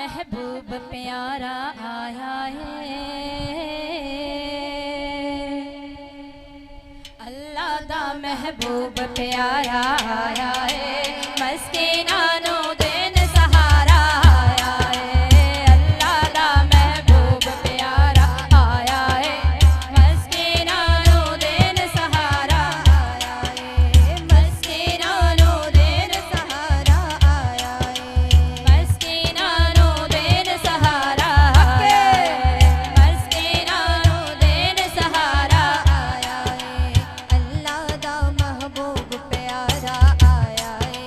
महबूब प्यारा आया है, अल्लाह दा महबूब प्यारा आया है, मस्कीना नो देन सहारा आया है। अल्लाह दा महबूब प्यारा आया है, मस्कीना नो देन सहारा आया है, मस्कीना नो देन सहारा आया है, मस्कीना नो देन सहारा आया है, मस्कीना नो देन सहारा आया है। अल्लाह दा महबूब प्यारा आया है,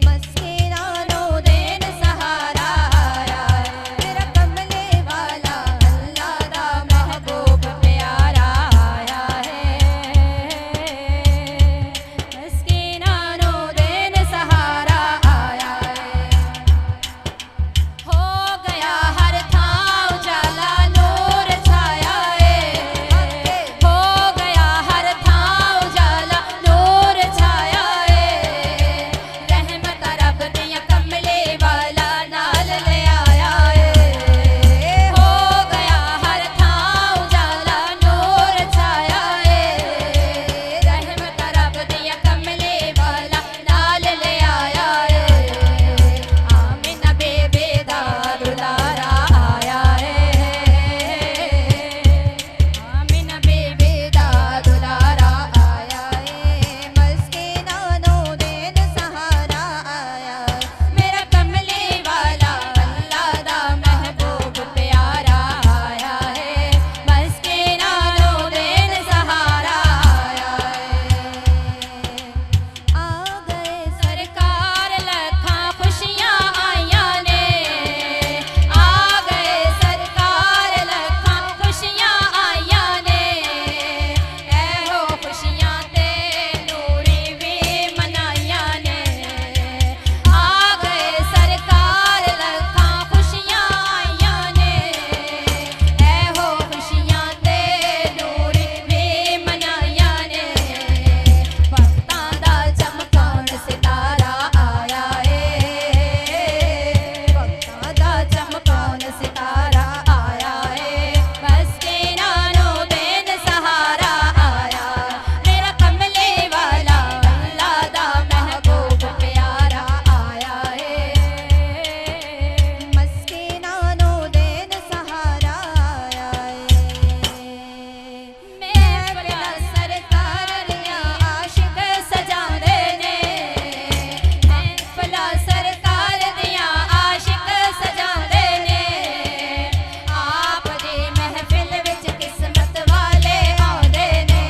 मस्कीना नो देन सहारा आया है। मेरा कमले वाला अल्लाह दा महबूब प्यारा आया है, मस्कीना नो देन सहारा आया है। हो गया हर थां उजाला नूर छाया है, हो गया हर थां उजाला नूर छाया है, रहमत रब दिया कमले वाला नाल ले आया है। हो गया हर थां उजाला नूर छाया है, रहमत रब दिया कमले वाला नाल ले आया है। आमिना बेबे दा दुलारा आया है, आमिना बेबे दा दुलारा आया है, मस्कीना नो देन सहारा आया है। मेरा कमले वाला अल्लाह दा महबूब प्यारा आया है, मस्कीना नो देन सहारा आया है। आ गए सरकार लखां खुशियां आईयां ने, आ गए सरकार लखां खुशियां आईयां ने, ऐहो खुशियां ते नूरी भी मनाईयां ने। आ गए सरकार लखां खुशियां आईयां ने, ऐहो खुशियां ते नूरी भी मनाईयां ने। वक्तां दा चमकाउण सितारा आया है, वक्तां दा चमकाउण सितारा आया है, मस्कीना नो देन सहारा आया। मेरा कमले वाला अल्लाह दा महबूब प्यारा आया है, मस्कीना नो देन सहारा आया है। महफिल सरकार दियां आशिक सजांदे ने, महफिल सरकार दियां आशिक सजांदे ने, आप दी महफिल विच किस्मत वाले आउंदे ने।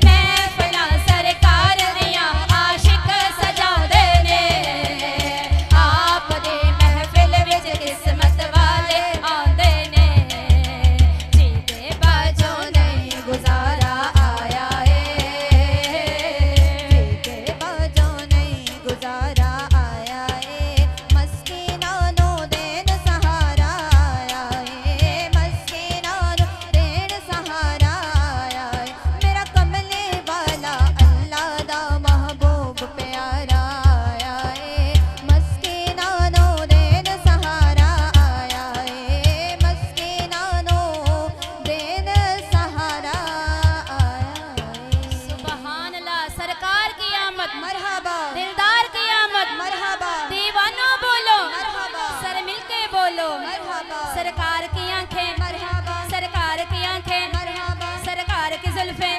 महफिल सरकार दियां आशिक सजांदे ने, आप दी महफिल विच किस्मत वाले आउंदे ने। जीते बाजो नहीं गुजारा आया है, जीते बाजो नहीं गुजारा आया है, मस्कीना नो देन सहारा आया है, मस्कीना नो देन सहारा आया है। मेरा कमले वाला अल्लाह दा महबूब प्यारा आया है, मस्कीना नो देन सहारा आया है, मस्कीना नो देन सहारा आया है। सुभान अल्लाह। सरकार की आमद मरहबा, दिलदार की आमद मरहबा, दीवानों बोलो मरहबा, सर मिलके बोलो मरहबा। सरकार की आंखें मरहबा, सरकार की आंखें मरहबा, सरकार की जुल्फें